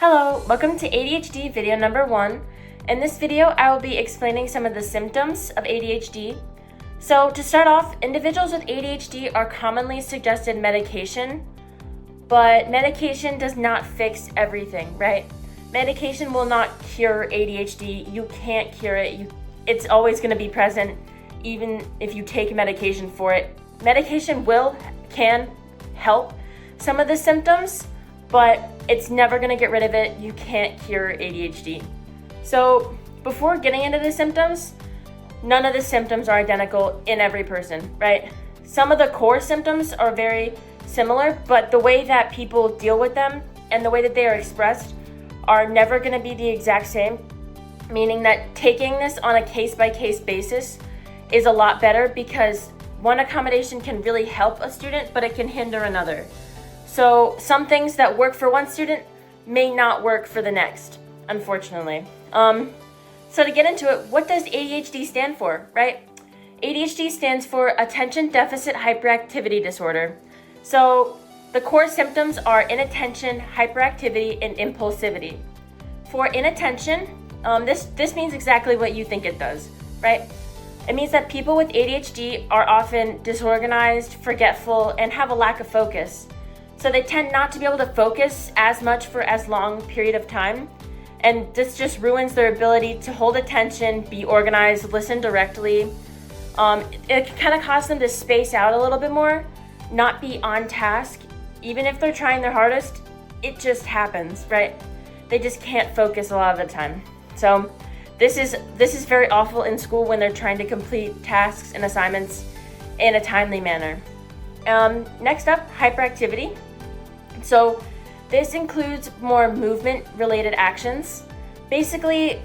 Hello, welcome to ADHD video number 1. In this video, I will be explaining some of the symptoms of ADHD. So to start off, individuals with ADHD are commonly suggested medication, but medication does not fix everything, right? Medication will not cure ADHD. You can't cure it. It's always going to be present, even if you take medication for it. Medication can help some of the symptoms, but it's never going to get rid of it. You can't cure ADHD. So before getting into the symptoms, none of the symptoms are identical in every person, right? Some of the core symptoms are very similar, but the way that people deal with them and the way that they are expressed are never going to be the exact same, meaning that taking this on a case-by-case basis is a lot better because one accommodation can really help a student, but it can hinder another. So some things that work for one student may not work for the next, unfortunately. So to get into it, what does ADHD stand for, right? ADHD stands for Attention Deficit Hyperactivity Disorder. So the core symptoms are inattention, hyperactivity, and impulsivity. For inattention, this means exactly what you think it does, right? It means that people with ADHD are often disorganized, forgetful, and have a lack of focus. So they tend not to be able to focus as much for as long period of time. And this just ruins their ability to hold attention, be organized, listen directly. It can kind of cause them to space out a little bit more, not be on task. Even if they're trying their hardest, it just happens, right? They just can't focus a lot of the time. So this is very awful in school when they're trying to complete tasks and assignments in a timely manner. Next up, hyperactivity. So this includes more movement-related actions. Basically,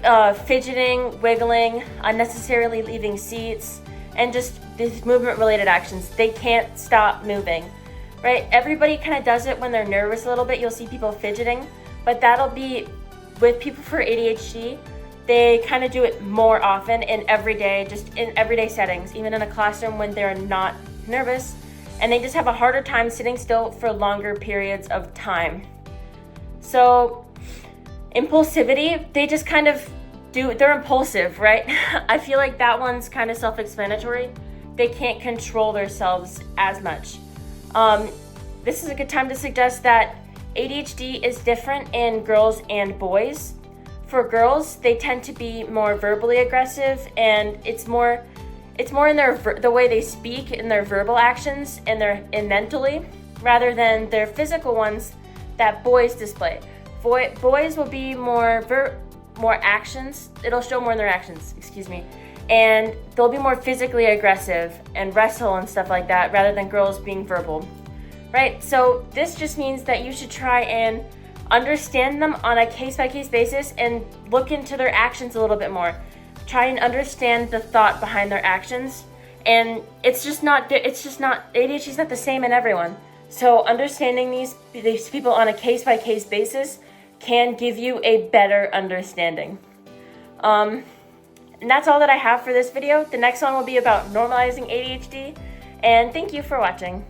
fidgeting, wiggling, unnecessarily leaving seats, and just these movement-related actions. They can't stop moving, right? Everybody kind of does it when they're nervous a little bit. You'll see people fidgeting, but that'll be with people for ADHD. They kind of do it more often in everyday settings, even in a classroom when they're not nervous, and they just have a harder time sitting still for longer periods of time. So impulsivity, they just kind of they're impulsive, right? I feel like that one's kind of self-explanatory. They can't control themselves as much. This is a good time to suggest that ADHD is different in girls and boys. For girls, they tend to be more verbally aggressive, and it's more in the way they speak, in their verbal actions, and mentally, rather than their physical ones that boys display. Boys will be more actions. It'll show more in their actions, and they'll be more physically aggressive and wrestle and stuff like that, rather than girls being verbal, right? So this just means that you should try and understand them on a case-by-case basis and look into their actions a little bit more. Try and understand the thought behind their actions. And ADHD is not the same in everyone. So understanding these people on a case-by-case basis can give you a better understanding. And that's all that I have for this video. The next one will be about normalizing ADHD. And thank you for watching.